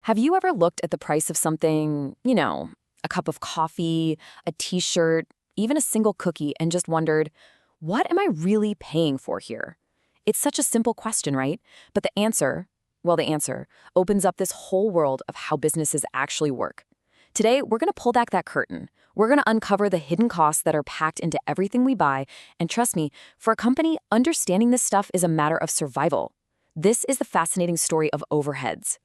Have you ever looked at the price of something, a cup of coffee, a t-shirt, even a single cookie, and just wondered, what am I really paying for here? It's such a simple question, right? But the answer opens up this whole world of how businesses actually work. Today, we're going to pull back that curtain. We're going to uncover the hidden costs that are packed into everything we buy. And trust me, for a company, understanding this stuff is a matter of survival. This is the fascinating story of overheads.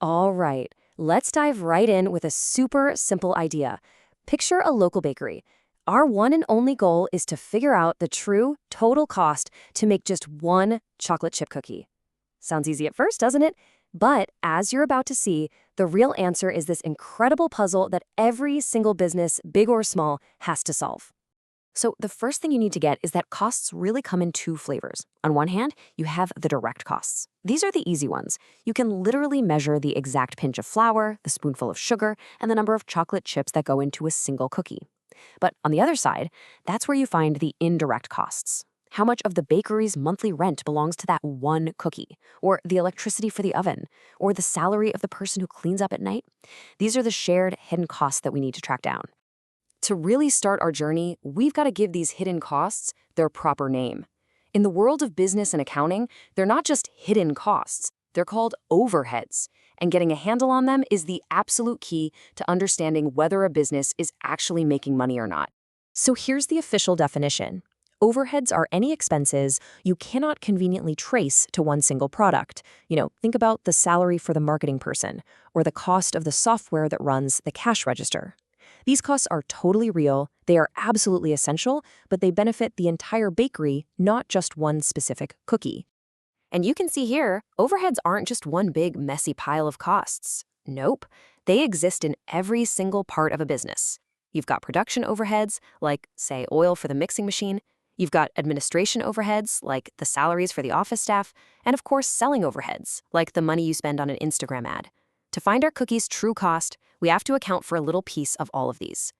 All right, let's dive right in with a super simple idea. Picture a local bakery. Our one and only goal is to figure out the true total cost to make just one chocolate chip cookie. Sounds easy at first, doesn't it? But as you're about to see, the real answer is this incredible puzzle that every single business, big or small, has to solve. So the first thing you need to get is that costs really come in two flavors. On one hand, you have the direct costs. These are the easy ones. You can literally measure the exact pinch of flour, the spoonful of sugar, and the number of chocolate chips that go into a single cookie. But on the other side, that's where you find the indirect costs. How much of the bakery's monthly rent belongs to that one cookie, or the electricity for the oven, or the salary of the person who cleans up at night? These are the shared hidden costs that we need to track down. To really start our journey, we've got to give these hidden costs their proper name. In the world of business and accounting, they're not just hidden costs, they're called overheads. And getting a handle on them is the absolute key to understanding whether a business is actually making money or not. So here's the official definition. Overheads are any expenses you cannot conveniently trace to one single product. Think about the salary for the marketing person, or the cost of the software that runs the cash register. These costs are totally real, they are absolutely essential, but they benefit the entire bakery, not just one specific cookie. And you can see here, overheads aren't just one big, messy pile of costs. Nope, they exist in every single part of a business. You've got production overheads, like, say, oil for the mixing machine. You've got administration overheads, like the salaries for the office staff. And of course, selling overheads, like the money you spend on an Instagram ad. To find our cookie's true cost, we have to account for a little piece of all of these.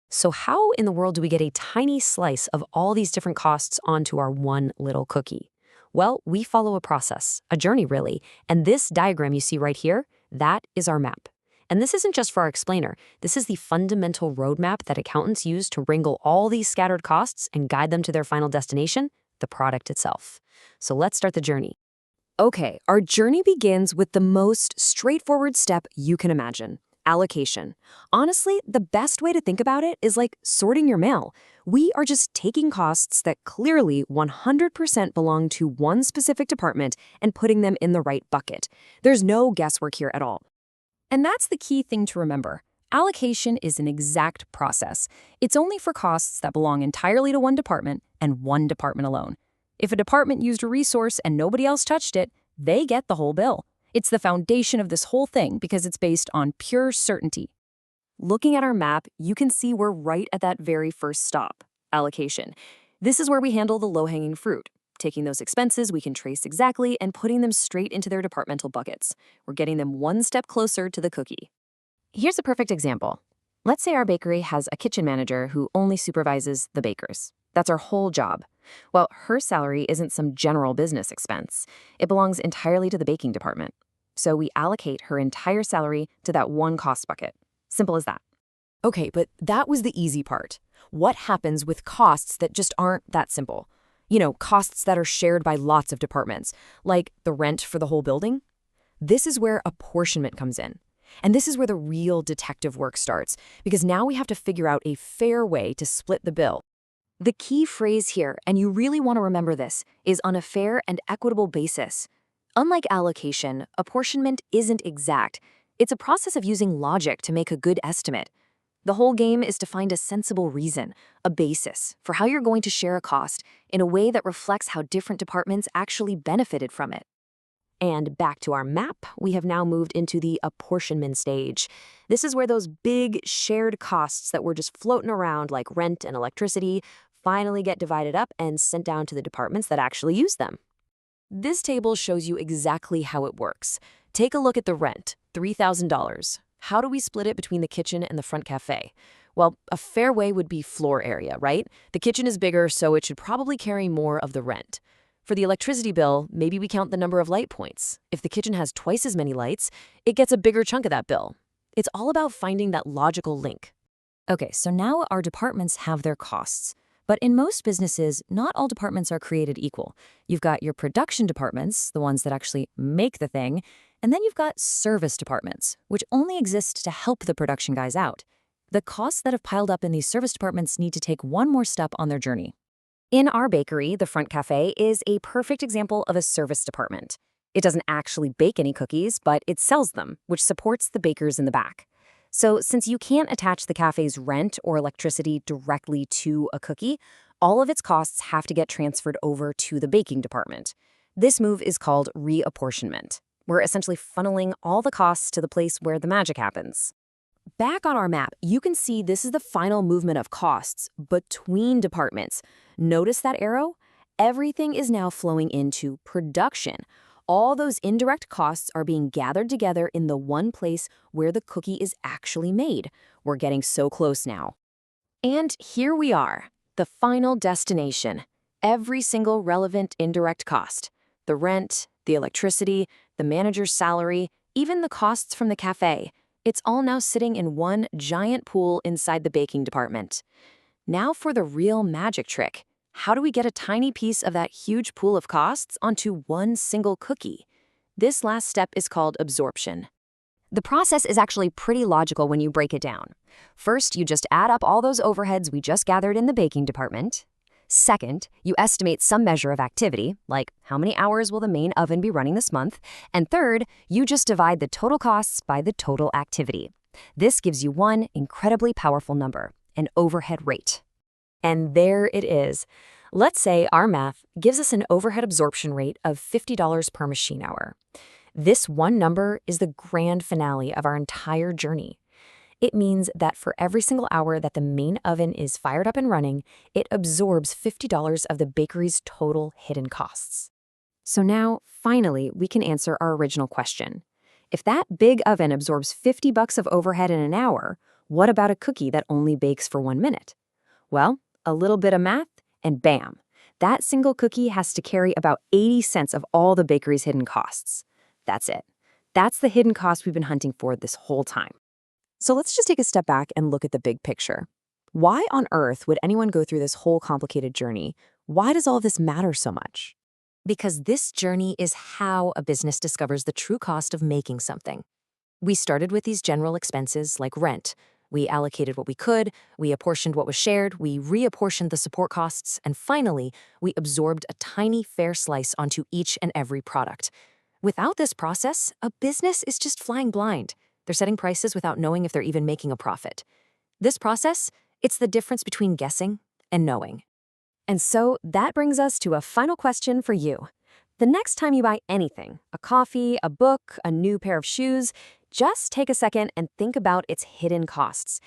So how in the world do we get a tiny slice of all these different costs onto our one little cookie? Well, we follow a process, a journey really, and this diagram you see right here, that is our map. And this isn't just for our explainer, this is the fundamental roadmap that accountants use to wrangle all these scattered costs and guide them to their final destination, the product itself. So let's start the journey. Okay, our journey begins with the most straightforward step you can imagine. Allocation. Honestly, the best way to think about it is like sorting your mail. We are just taking costs that clearly 100% belong to one specific department and putting them in the right bucket. There's no guesswork here at all. And that's the key thing to remember. Allocation is an exact process. It's only for costs that belong entirely to one department and one department alone. If a department used a resource and nobody else touched it, they get the whole bill. It's the foundation of this whole thing because it's based on pure certainty. Looking at our map, you can see we're right at that very first stop, allocation. This is where we handle the low-hanging fruit, taking those expenses we can trace exactly and putting them straight into their departmental buckets. We're getting them one step closer to the cookie. Here's a perfect example. Let's say our bakery has a kitchen manager who only supervises the bakers. That's our whole job. Well, her salary isn't some general business expense. It belongs entirely to the baking department. So we allocate her entire salary to that one cost bucket. Simple as that. Okay, but that was the easy part. What happens with costs that just aren't that simple? Costs that are shared by lots of departments, like the rent for the whole building? This is where apportionment comes in. And this is where the real detective work starts, because now we have to figure out a fair way to split the bill. The key phrase here, and you really want to remember this, is on a fair and equitable basis. Unlike allocation, apportionment isn't exact. It's a process of using logic to make a good estimate. The whole game is to find a sensible reason, a basis, for how you're going to share a cost in a way that reflects how different departments actually benefited from it. And back to our map, we have now moved into the apportionment stage. This is where those big shared costs that were just floating around like rent and electricity finally get divided up and sent down to the departments that actually use them. This table shows you exactly how it works. Take a look at the rent, $3,000. How do we split it between the kitchen and the front cafe? Well, a fair way would be floor area, right? The kitchen is bigger, so it should probably carry more of the rent. For the electricity bill, maybe we count the number of light points. If the kitchen has twice as many lights, it gets a bigger chunk of that bill. It's all about finding that logical link. Okay, so now our departments have their costs. But in most businesses, not all departments are created equal. You've got your production departments, the ones that actually make the thing, and then you've got service departments, which only exist to help the production guys out. The costs that have piled up in these service departments need to take one more step on their journey. In our bakery, the front cafe is a perfect example of a service department. It doesn't actually bake any cookies, but it sells them, which supports the bakers in the back. So since you can't attach the cafe's rent or electricity directly to a cookie, all of its costs have to get transferred over to the baking department. This move is called reapportionment. We're essentially funneling all the costs to the place where the magic happens. Back on our map, you can see this is the final movement of costs between departments. Notice that arrow? Everything is now flowing into production. All those indirect costs are being gathered together in the one place where the cookie is actually made. We're getting so close now. And here we are, the final destination. Every single relevant indirect cost. The rent, the electricity, the manager's salary, even the costs from the cafe. It's all now sitting in one giant pool inside the baking department. Now for the real magic trick. How do we get a tiny piece of that huge pool of costs onto one single cookie? This last step is called absorption. The process is actually pretty logical when you break it down. First, you just add up all those overheads we just gathered in the baking department. Second, you estimate some measure of activity, like how many hours will the main oven be running this month. And third, you just divide the total costs by the total activity. This gives you one incredibly powerful number, an overhead rate. And there it is. Let's say our math gives us an overhead absorption rate of $50 per machine hour. This one number is the grand finale of our entire journey. It means that for every single hour that the main oven is fired up and running, it absorbs $50 of the bakery's total hidden costs. So now, finally, we can answer our original question. If that big oven absorbs $50 of overhead in an hour, what about a cookie that only bakes for 1 minute? Well, a little bit of math, and bam, that single cookie has to carry about 80 cents of all the bakery's hidden costs. That's it. That's the hidden cost we've been hunting for this whole time. So let's just take a step back and look at the big picture. Why on earth would anyone go through this whole complicated journey? Why does all of this matter so much? Because this journey is how a business discovers the true cost of making something. We started with these general expenses like rent. We allocated what we could, we apportioned what was shared, we reapportioned the support costs, and finally, we absorbed a tiny fair slice onto each and every product. Without this process, a business is just flying blind. They're setting prices without knowing if they're even making a profit. This process, it's the difference between guessing and knowing. And so that brings us to a final question for you. The next time you buy anything, a coffee, a book, a new pair of shoes, just take a second and think about its hidden costs.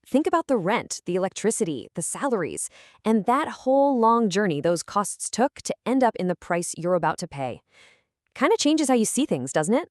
Think about the rent, the electricity, the salaries, and that whole long journey those costs took to end up in the price you're about to pay. Kind of changes how you see things, doesn't it?